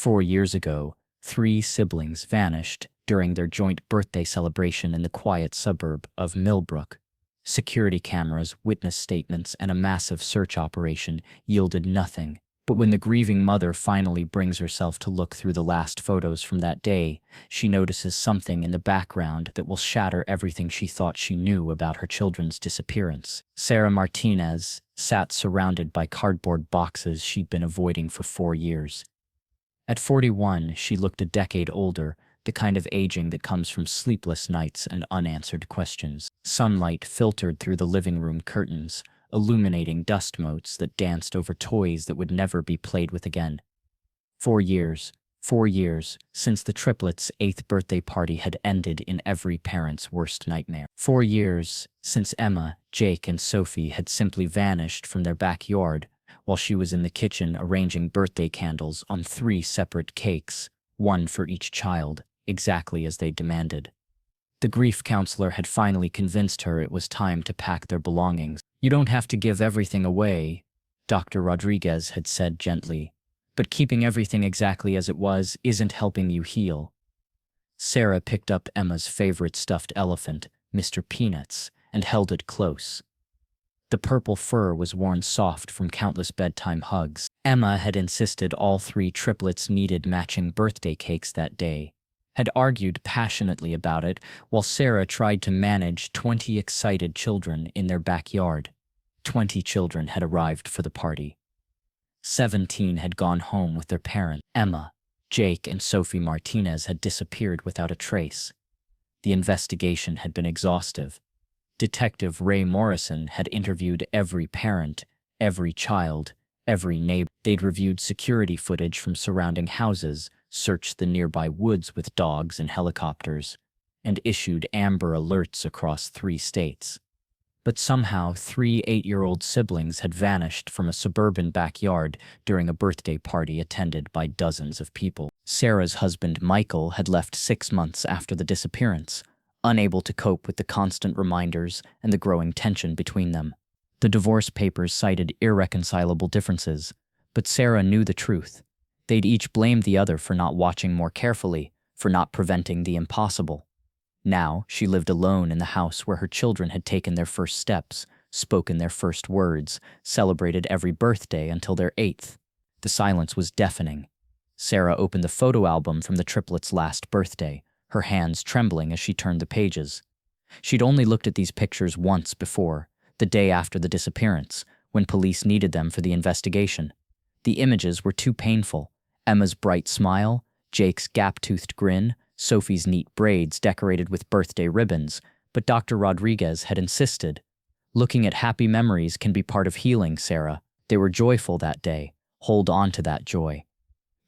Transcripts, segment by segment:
4 years ago, 3 siblings vanished during their joint birthday celebration in the quiet suburb of Millbrook. Security cameras, witness statements, and a massive search operation yielded nothing. But when the grieving mother finally brings herself to look through the last photos from that day, she notices something in the background that will shatter everything she thought she knew about her children's disappearance. Sarah Martinez sat surrounded by cardboard boxes she'd been avoiding for 4 years. At 41, she looked a decade older, the kind of aging that comes from sleepless nights and unanswered questions. Sunlight filtered through the living room curtains, illuminating dust motes that danced over toys that would never be played with again. 4 years since the triplets' 8th birthday party had ended in every parent's worst nightmare. 4 years since Emma, Jake, and Sophie had simply vanished from their backyard while she was in the kitchen arranging birthday candles on 3 separate cakes, one for each child, exactly as they demanded. The grief counselor had finally convinced her it was time to pack their belongings. "You don't have to give everything away," Dr. Rodriguez had said gently, "but keeping everything exactly as it was isn't helping you heal." Sarah picked up Emma's favorite stuffed elephant, Mr. Peanuts, and held it close. The purple fur was worn soft from countless bedtime hugs. Emma had insisted all 3 triplets needed matching birthday cakes that day, had argued passionately about it while Sarah tried to manage 20 excited children in their backyard. 20 children had arrived for the party. 17 had gone home with their parents. Emma, Jake, and Sophie Martinez had disappeared without a trace. The investigation had been exhaustive. Detective Ray Morrison had interviewed every parent, every child, every neighbor. They'd reviewed security footage from surrounding houses, searched the nearby woods with dogs and helicopters, and issued Amber Alerts across 3 states. But somehow 3 8-year-old siblings had vanished from a suburban backyard during a birthday party attended by dozens of people. Sarah's husband Michael had left 6 months after the disappearance, unable to cope with the constant reminders and the growing tension between them. The divorce papers cited irreconcilable differences, but Sarah knew the truth. They'd each blamed the other for not watching more carefully, for not preventing the impossible. Now, she lived alone in the house where her children had taken their first steps, spoken their first words, celebrated every birthday until their 8th. The silence was deafening. Sarah opened the photo album from the triplets' last birthday, her hands trembling as she turned the pages. She'd only looked at these pictures once before, the day after the disappearance, when police needed them for the investigation. The images were too painful. Emma's bright smile, Jake's gap-toothed grin, Sophie's neat braids decorated with birthday ribbons, but Dr. Rodriguez had insisted. "Looking at happy memories can be part of healing, Sarah. They were joyful that day. Hold on to that joy."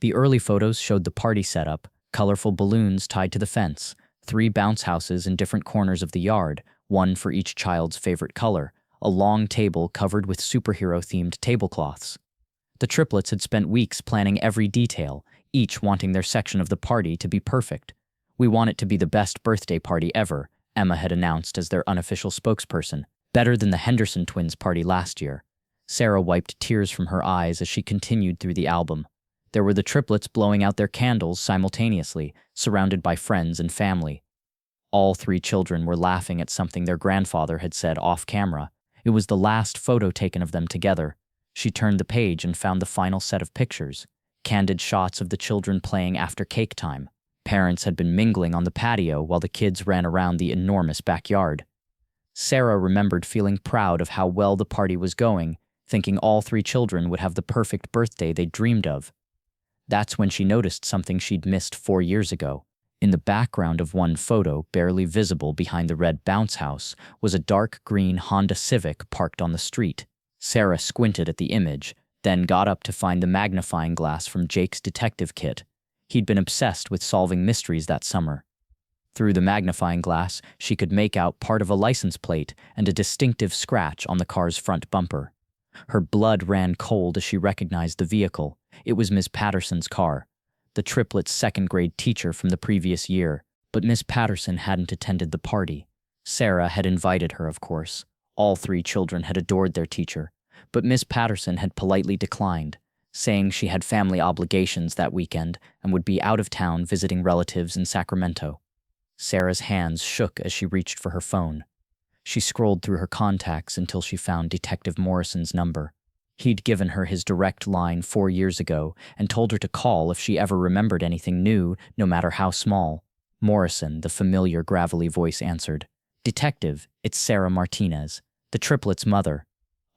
The early photos showed the party setup, colorful balloons tied to the fence, 3 bounce houses in different corners of the yard, one for each child's favorite color, a long table covered with superhero-themed tablecloths. The triplets had spent weeks planning every detail, each wanting their section of the party to be perfect. "We want it to be the best birthday party ever," Emma had announced as their unofficial spokesperson. "Better than the Henderson twins' party last year." Sarah wiped tears from her eyes as she continued through the album. There were the triplets blowing out their candles simultaneously, surrounded by friends and family. All 3 children were laughing at something their grandfather had said off camera. It was the last photo taken of them together. She turned the page and found the final set of pictures. Candid shots of the children playing after cake time. Parents had been mingling on the patio while the kids ran around the enormous backyard. Sarah remembered feeling proud of how well the party was going, thinking all 3 children would have the perfect birthday they'd dreamed of. That's when she noticed something she'd missed 4 years ago. In the background of one photo, barely visible behind the red bounce house, was a dark green Honda Civic parked on the street. Sarah squinted at the image, then got up to find the magnifying glass from Jake's detective kit. He'd been obsessed with solving mysteries that summer. Through the magnifying glass, she could make out part of a license plate and a distinctive scratch on the car's front bumper. Her blood ran cold as she recognized the vehicle. It was Miss Patterson's car, the triplets' second-grade teacher from the previous year. But Miss Patterson hadn't attended the party. Sarah had invited her, of course. All 3 children had adored their teacher, but Miss Patterson had politely declined. saying she had family obligations that weekend and would be out of town visiting relatives in Sacramento. Sarah's hands shook as she reached for her phone. She scrolled through her contacts until she found Detective Morrison's number. He'd given her his direct line 4 years ago and told her to call if she ever remembered anything new, no matter how small. Morrison, the familiar gravelly voice, answered. "Detective, it's Sarah Martinez, the triplets' mother."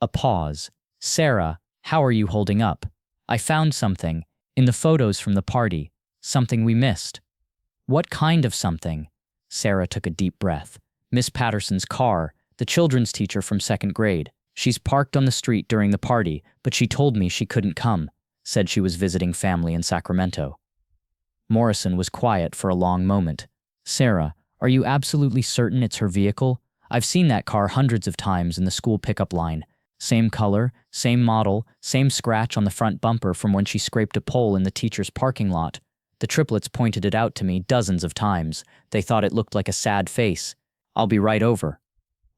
A pause. "Sarah, how are you holding up? I found something, in the photos from the party, something we missed." "What kind of something?" Sarah took a deep breath. "Miss Patterson's car, the children's teacher from 2nd grade. She's parked on the street during the party, but she told me she couldn't come, said she was visiting family in Sacramento." Morrison was quiet for a long moment. "Sarah, are you absolutely certain it's her vehicle? I've seen that car hundreds of times in the school pickup line. Same color, same model, same scratch on the front bumper from when she scraped a pole in the teacher's parking lot. The triplets pointed it out to me dozens of times. They thought it looked like a sad face. I'll be right over."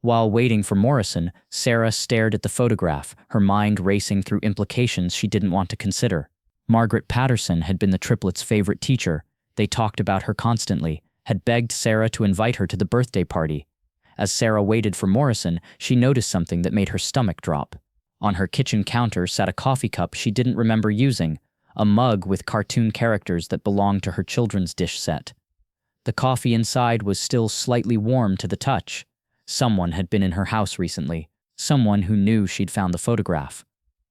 While waiting for Morrison, Sarah stared at the photograph, her mind racing through implications she didn't want to consider. Margaret Patterson had been the triplets' favorite teacher. They talked about her constantly, had begged Sarah to invite her to the birthday party. As Sarah waited for Morrison, she noticed something that made her stomach drop. On her kitchen counter sat a coffee cup she didn't remember using, a mug with cartoon characters that belonged to her children's dish set. The coffee inside was still slightly warm to the touch. Someone had been in her house recently, someone who knew she'd found the photograph.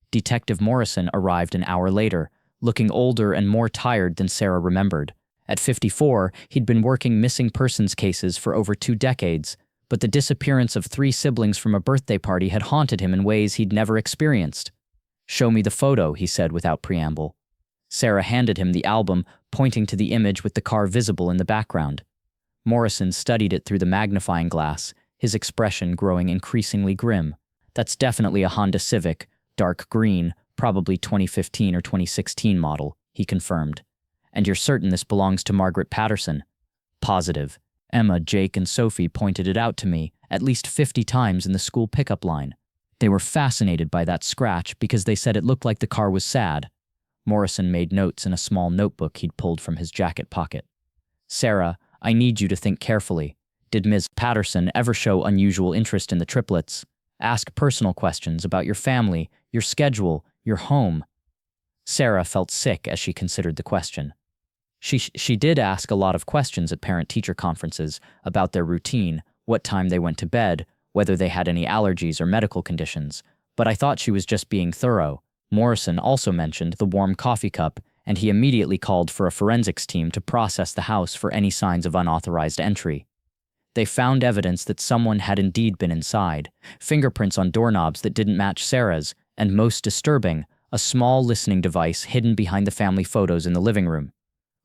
Detective Morrison arrived an hour later, looking older and more tired than Sarah remembered. At 54, he'd been working missing persons cases for over 2 decades, but the disappearance of 3 siblings from a birthday party had haunted him in ways he'd never experienced. "Show me the photo," he said without preamble. Sarah handed him the album, pointing to the image with the car visible in the background. Morrison studied it through the magnifying glass, his expression growing increasingly grim. "That's definitely a Honda Civic, dark green, probably 2015 or 2016 model," he confirmed. "And you're certain this belongs to Margaret Patterson?" "Positive. Emma, Jake, and Sophie pointed it out to me at least 50 times in the school pickup line. They were fascinated by that scratch because they said it looked like the car was sad." Morrison made notes in a small notebook he'd pulled from his jacket pocket. "Sarah, I need you to think carefully. Did Ms. Patterson ever show unusual interest in the triplets? Ask personal questions about your family, your schedule, your home." Sarah felt sick as she considered the question. She did ask a lot of questions at parent-teacher conferences about their routine, what time they went to bed, whether they had any allergies or medical conditions, but I thought she was just being thorough. Morrison also mentioned the warm coffee cup, and he immediately called for a forensics team to process the house for any signs of unauthorized entry. They found evidence that someone had indeed been inside, fingerprints on doorknobs that didn't match Sarah's, and most disturbing, a small listening device hidden behind the family photos in the living room.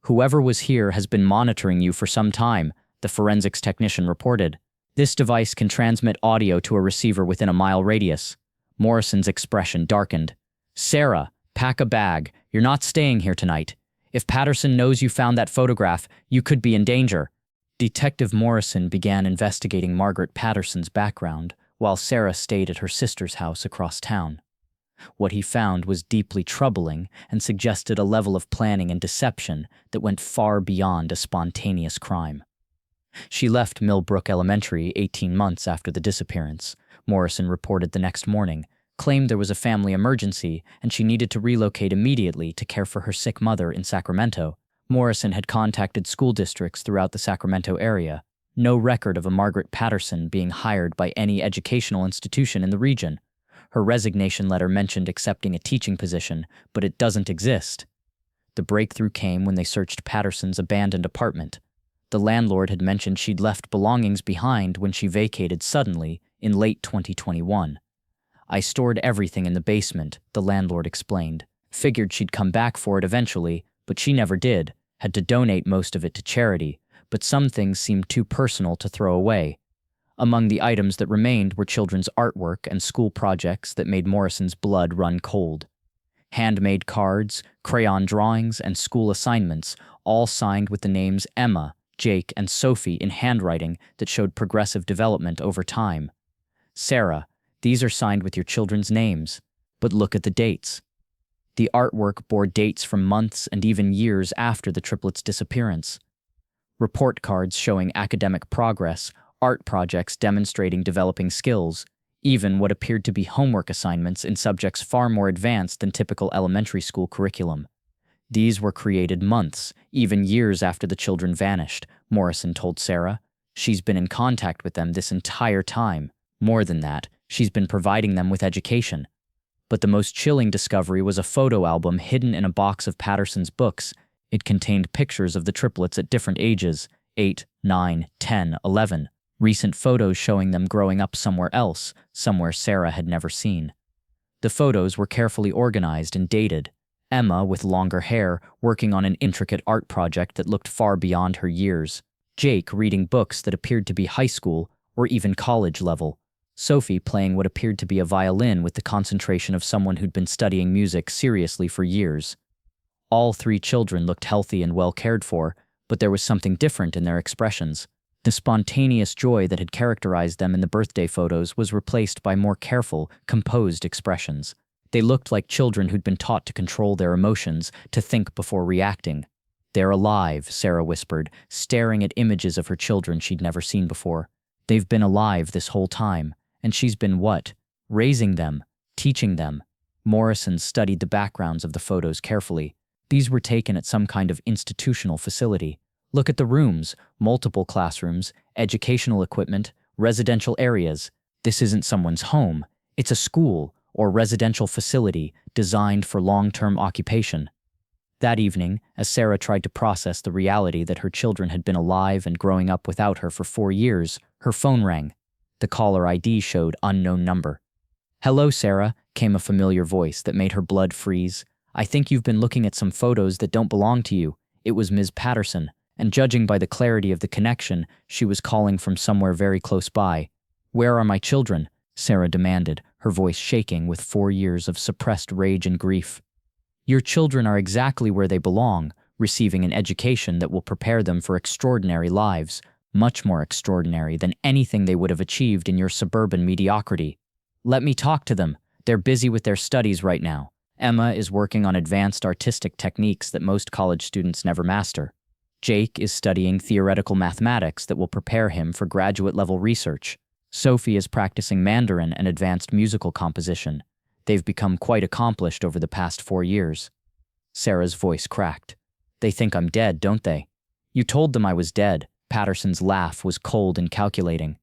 "Whoever was here has been monitoring you for some time," the forensics technician reported. "This device can transmit audio to a receiver within a mile radius." Morrison's expression darkened. "Sarah, pack a bag. You're not staying here tonight. If Patterson knows you found that photograph, you could be in danger." Detective Morrison began investigating Margaret Patterson's background while Sarah stayed at her sister's house across town. What he found was deeply troubling and suggested a level of planning and deception that went far beyond a spontaneous crime. She left Millbrook Elementary 18 months after the disappearance, Morrison reported the next morning, claimed there was a family emergency and she needed to relocate immediately to care for her sick mother in Sacramento. Morrison had contacted school districts throughout the Sacramento area. No record of a Margaret Patterson being hired by any educational institution in the region. Her resignation letter mentioned accepting a teaching position, but it doesn't exist. The breakthrough came when they searched Patterson's abandoned apartment. The landlord had mentioned she'd left belongings behind when she vacated suddenly in late 2021. "I stored everything in the basement," the landlord explained. "Figured she'd come back for it eventually, but she never did. Had to donate most of it to charity, but some things seemed too personal to throw away." Among the items that remained were children's artwork and school projects that made Morrison's blood run cold. Handmade cards, crayon drawings, and school assignments, all signed with the names Emma, Jake, and Sophie in handwriting that showed progressive development over time. "Sarah, these are signed with your children's names, but look at the dates." The artwork bore dates from months and even years after the triplets' disappearance. Report cards showing academic progress, art projects demonstrating developing skills, even what appeared to be homework assignments in subjects far more advanced than typical elementary school curriculum. These were created months, even years after the children vanished, Morrison told Sarah. She's been in contact with them this entire time. More than that, she's been providing them with education. But the most chilling discovery was a photo album hidden in a box of Patterson's books. It contained pictures of the triplets at different ages, 8, 9, 10, 11. Recent photos showing them growing up somewhere else, somewhere Sarah had never seen. The photos were carefully organized and dated. Emma, with longer hair, working on an intricate art project that looked far beyond her years. Jake reading books that appeared to be high school or even college level. Sophie playing what appeared to be a violin with the concentration of someone who'd been studying music seriously for years. All three children looked healthy and well cared for, but there was something different in their expressions. The spontaneous joy that had characterized them in the birthday photos was replaced by more careful, composed expressions. They looked like children who'd been taught to control their emotions, to think before reacting. "They're alive," Sarah whispered, staring at images of her children she'd never seen before. "They've been alive this whole time, and she's been what? Raising them, teaching them." Morrison studied the backgrounds of the photos carefully. These were taken at some kind of institutional facility. Look at the rooms, multiple classrooms, educational equipment, residential areas. This isn't someone's home. It's a school or residential facility designed for long-term occupation. That evening, as Sarah tried to process the reality that her children had been alive and growing up without her for 4 years, her phone rang. The caller ID showed unknown number. "Hello, Sarah," came a familiar voice that made her blood freeze. "I think you've been looking at some photos that don't belong to you." It was Ms. Patterson, and judging by the clarity of the connection, she was calling from somewhere very close by. "Where are my children?" Sarah demanded, her voice shaking with 4 years of suppressed rage and grief. "Your children are exactly where they belong, receiving an education that will prepare them for extraordinary lives, much more extraordinary than anything they would have achieved in your suburban mediocrity. Let me talk to them. They're busy with their studies right now. Emma is working on advanced artistic techniques that most college students never master. Jake is studying theoretical mathematics that will prepare him for graduate-level research. Sophie is practicing Mandarin and advanced musical composition. They've become quite accomplished over the past 4 years." Sarah's voice cracked. "They think I'm dead, don't they?" "You told them I was dead." Patterson's laugh was cold and calculating.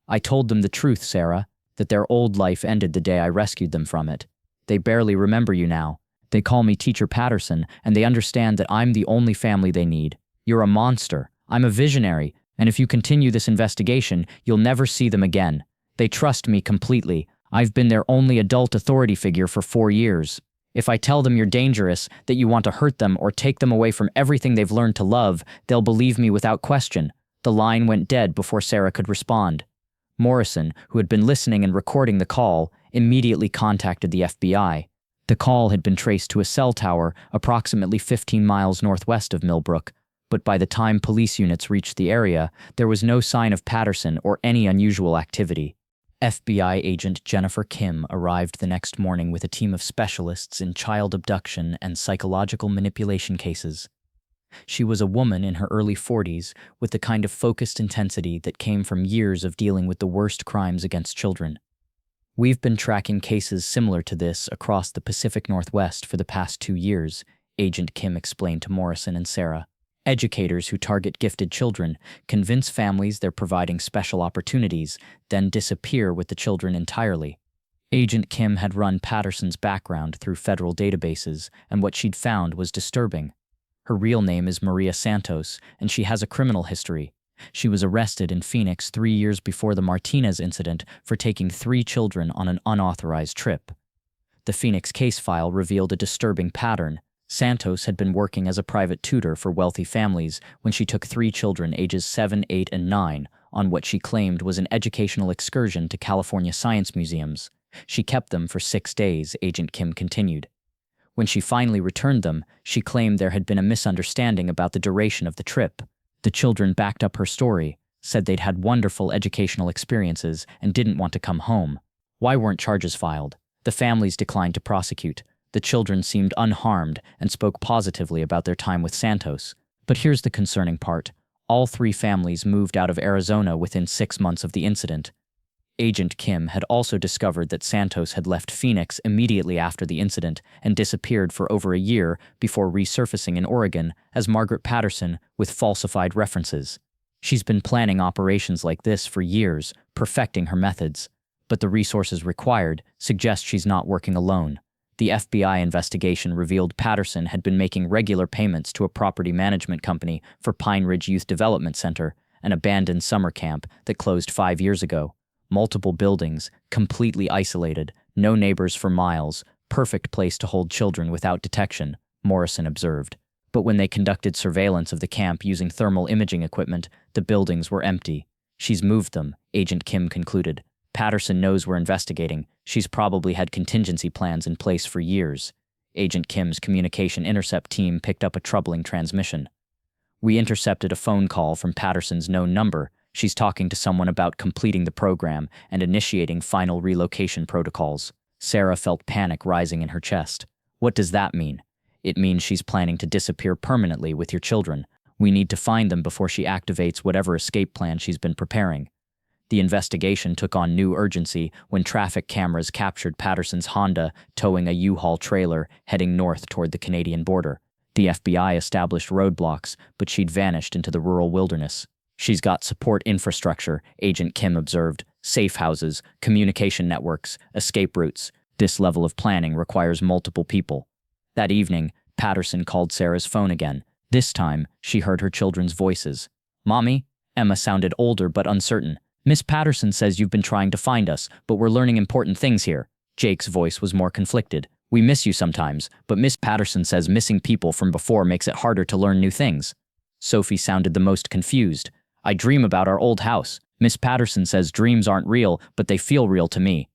"I told them the truth, Sarah, that their old life ended the day I rescued them from it. They barely remember you now. They call me Teacher Patterson, and they understand that I'm the only family they need. You're a monster. I'm a visionary, and if you continue this investigation, you'll never see them again. They trust me completely. I've been their only adult authority figure for 4 years. If I tell them you're dangerous, that you want to hurt them or take them away from everything they've learned to love, they'll believe me without question." The line went dead before Sarah could respond. Morrison, who had been listening and recording the call, immediately contacted the FBI. The call had been traced to a cell tower approximately 15 miles northwest of Millbrook, but by the time police units reached the area, there was no sign of Patterson or any unusual activity. FBI agent Jennifer Kim arrived the next morning with a team of specialists in child abduction and psychological manipulation cases. She was a woman in her early 40s with the kind of focused intensity that came from years of dealing with the worst crimes against children. "We've been tracking cases similar to this across the Pacific Northwest for the past 2 years, Agent Kim explained to Morrison and Sarah. Educators who target gifted children, convince families they're providing special opportunities, then disappear with the children entirely. Agent Kim had run Patterson's background through federal databases, and what she'd found was disturbing. Her real name is Maria Santos, and she has a criminal history. She was arrested in Phoenix 3 years before the Martinez incident for taking 3 children on an unauthorized trip. The Phoenix case file revealed a disturbing pattern. Santos had been working as a private tutor for wealthy families when she took 3 children ages 7, 8, and 9 on what she claimed was an educational excursion to California science museums. She kept them for 6 days, Agent Kim continued. When she finally returned them, she claimed there had been a misunderstanding about the duration of the trip. The children backed up her story, said they'd had wonderful educational experiences and didn't want to come home. Why weren't charges filed? The families declined to prosecute. The children seemed unharmed and spoke positively about their time with Santos. But here's the concerning part. All three families moved out of Arizona within 6 months of the incident. Agent Kim had also discovered that Santos had left Phoenix immediately after the incident and disappeared for over a year before resurfacing in Oregon as Margaret Patterson with falsified references. She's been planning operations like this for years, perfecting her methods. But the resources required suggest she's not working alone. The FBI investigation revealed Patterson had been making regular payments to a property management company for Pine Ridge Youth Development Center, an abandoned summer camp that closed 5 years ago. Multiple buildings, completely isolated, no neighbors for miles, perfect place to hold children without detection, Morrison observed. But when they conducted surveillance of the camp using thermal imaging equipment, the buildings were empty. She's moved them, Agent Kim concluded. Patterson knows we're investigating. She's probably had contingency plans in place for years. Agent Kim's communication intercept team picked up a troubling transmission. We intercepted a phone call from Patterson's known number. She's talking to someone about completing the program and initiating final relocation protocols. Sarah felt panic rising in her chest. What does that mean? It means she's planning to disappear permanently with your children. We need to find them before she activates whatever escape plan she's been preparing. The investigation took on new urgency when traffic cameras captured Patterson's Honda towing a U-Haul trailer heading north toward the Canadian border. The FBI established roadblocks, but she'd vanished into the rural wilderness. She's got support infrastructure, Agent Kim observed, safe houses, communication networks, escape routes. This level of planning requires multiple people. That evening, Patterson called Sarah's phone again. This time, she heard her children's voices. "Mommy?" Emma sounded older but uncertain. "Miss Patterson says you've been trying to find us, but we're learning important things here." Jake's voice was more conflicted. "We miss you sometimes, but Miss Patterson says missing people from before makes it harder to learn new things." Sophie sounded the most confused. "I dream about our old house. Miss Patterson says dreams aren't real, but they feel real to me."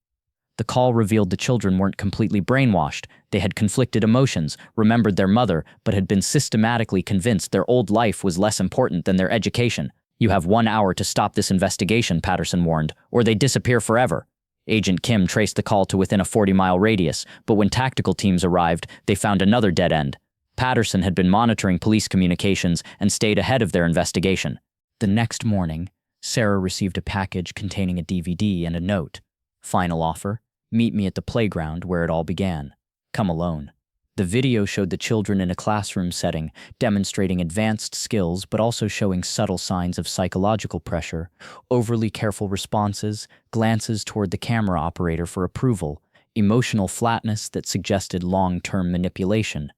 The call revealed the children weren't completely brainwashed. They had conflicted emotions, remembered their mother, but had been systematically convinced their old life was less important than their education. "You have 1 hour to stop this investigation," Patterson warned, "or they disappear forever." Agent Kim traced the call to within a 40-mile radius, but when tactical teams arrived, they found another dead end. Patterson had been monitoring police communications and stayed ahead of their investigation. The next morning, Sarah received a package containing a DVD and a note. Final offer: meet me at the playground where it all began. Come alone. The video showed the children in a classroom setting, demonstrating advanced skills but also showing subtle signs of psychological pressure, overly careful responses, glances toward the camera operator for approval, emotional flatness that suggested long-term manipulation.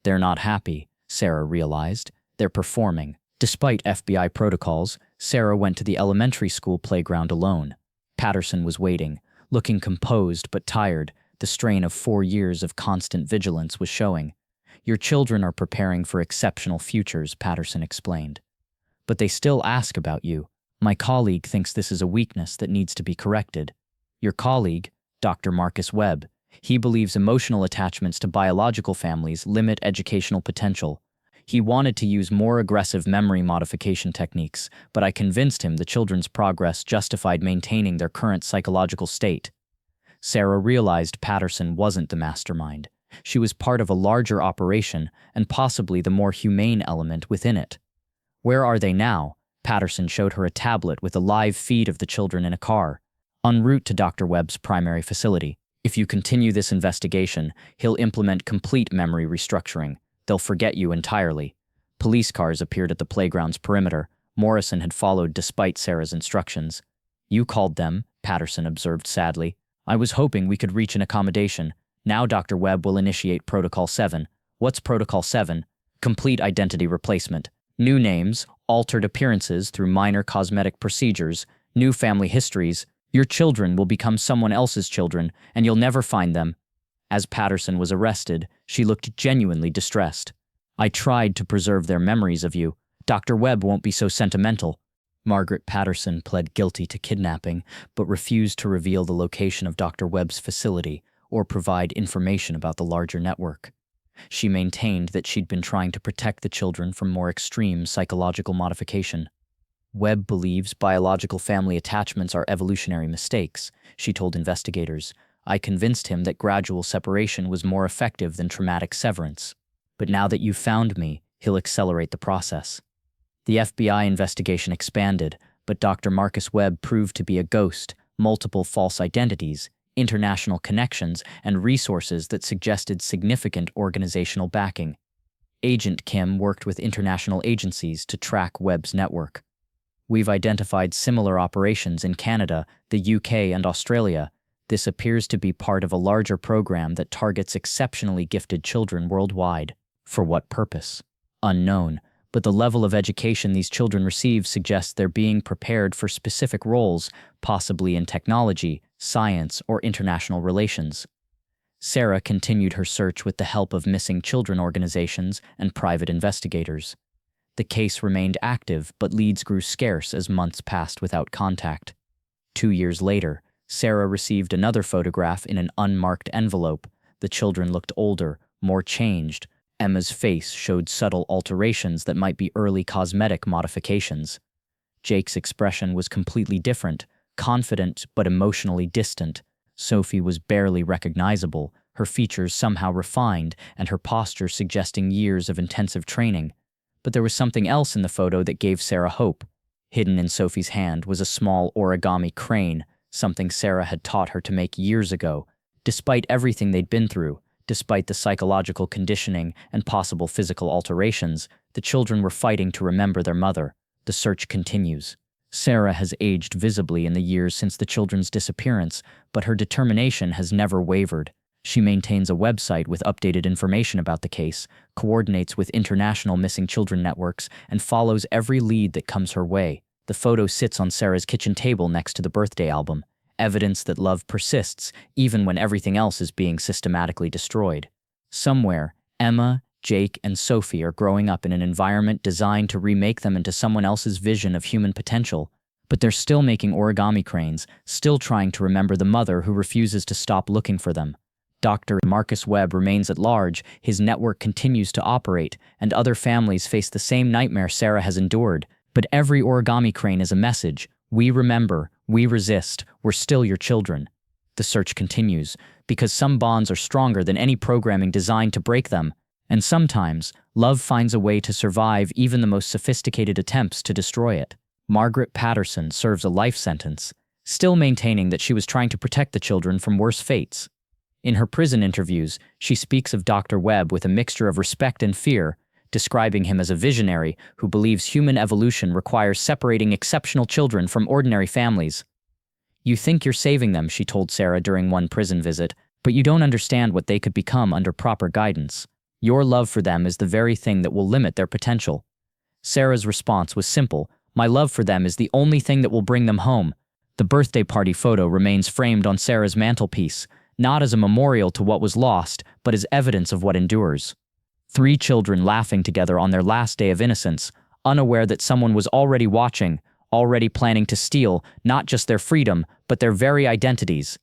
They're not happy, Sarah realized. They're performing. Despite FBI protocols, Sarah went to the elementary school playground alone. Patterson was waiting, looking composed but tired. The strain of 4 years of constant vigilance was showing. "Your children are preparing for exceptional futures," Patterson explained. "But they still ask about you. My colleague thinks this is a weakness that needs to be corrected." "Your colleague?" Dr. Marcus Webb. "He believes emotional attachments to biological families limit educational potential. He wanted to use more aggressive memory modification techniques, but I convinced him the children's progress justified maintaining their current psychological state." Sarah realized Patterson wasn't the mastermind. She was part of a larger operation and possibly the more humane element within it. "Where are they now?" Patterson showed her a tablet with a live feed of the children in a car. "En route to Dr. Webb's primary facility. If you continue this investigation, he'll implement complete memory restructuring. They'll forget you entirely." Police cars appeared at the playground's perimeter. Morrison had followed despite Sarah's instructions. "You called them," Patterson observed sadly. "I was hoping we could reach an accommodation. Now Dr. Webb will initiate Protocol 7. What's Protocol 7? Complete identity replacement. New names, altered appearances through minor cosmetic procedures, new family histories. Your children will become someone else's children, and you'll never find them." As Patterson was arrested, she looked genuinely distressed. "I tried to preserve their memories of you. Dr. Webb won't be so sentimental." Margaret Patterson pled guilty to kidnapping, but refused to reveal the location of Dr. Webb's facility or provide information about the larger network. She maintained that she'd been trying to protect the children from more extreme psychological modification. "Webb believes biological family attachments are evolutionary mistakes," she told investigators. I convinced him that gradual separation was more effective than traumatic severance. But now that you've found me, he'll accelerate the process. The FBI investigation expanded, but Dr. Marcus Webb proved to be a ghost, multiple false identities, international connections, and resources that suggested significant organizational backing. Agent Kim worked with international agencies to track Webb's network. We've identified similar operations in Canada, the UK, and Australia. This appears to be part of a larger program that targets exceptionally gifted children worldwide. For what purpose? Unknown, but the level of education these children receive suggests they're being prepared for specific roles, possibly in technology, science, or international relations. Sarah continued her search with the help of missing children organizations and private investigators. The case remained active, but leads grew scarce as months passed without contact. 2 years later, Sarah received another photograph in an unmarked envelope. The children looked older, more changed. Emma's face showed subtle alterations that might be early cosmetic modifications. Jake's expression was completely different, confident but emotionally distant. Sophie was barely recognizable, her features somehow refined and her posture suggesting years of intensive training. But there was something else in the photo that gave Sarah hope. Hidden in Sophie's hand was a small origami crane, something Sarah had taught her to make years ago. Despite everything they'd been through, despite the psychological conditioning and possible physical alterations, the children were fighting to remember their mother. The search continues. Sarah has aged visibly in the years since the children's disappearance, but her determination has never wavered. She maintains a website with updated information about the case, coordinates with international missing children networks, and follows every lead that comes her way. The photo sits on Sarah's kitchen table next to the birthday album, evidence that love persists even when everything else is being systematically destroyed. Somewhere, Emma, Jake, and Sophie are growing up in an environment designed to remake them into someone else's vision of human potential, but they're still making origami cranes, still trying to remember the mother who refuses to stop looking for them. Dr. Marcus Webb remains at large, his network continues to operate, and other families face the same nightmare Sarah has endured. But every origami crane is a message. We remember, we resist, we're still your children. The search continues, because some bonds are stronger than any programming designed to break them. And sometimes, love finds a way to survive even the most sophisticated attempts to destroy it. Margaret Patterson serves a life sentence, still maintaining that she was trying to protect the children from worse fates. In her prison interviews, she speaks of Dr. Webb with a mixture of respect and fear, describing him as a visionary who believes human evolution requires separating exceptional children from ordinary families. You think you're saving them, she told Sarah during one prison visit, but you don't understand what they could become under proper guidance. Your love for them is the very thing that will limit their potential. Sarah's response was simple. My love for them is the only thing that will bring them home. The birthday party photo remains framed on Sarah's mantelpiece, not as a memorial to what was lost, but as evidence of what endures. 3 children laughing together on their last day of innocence, unaware that someone was already watching, already planning to steal not just their freedom, but their very identities.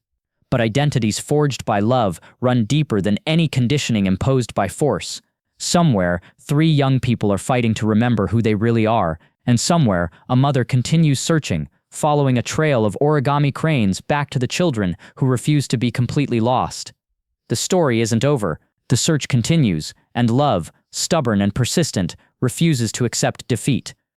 But identities forged by love run deeper than any conditioning imposed by force. Somewhere, 3 young people are fighting to remember who they really are, and somewhere, a mother continues searching, following a trail of origami cranes back to the children who refuse to be completely lost. The story isn't over. The search continues, and love, stubborn and persistent, refuses to accept defeat.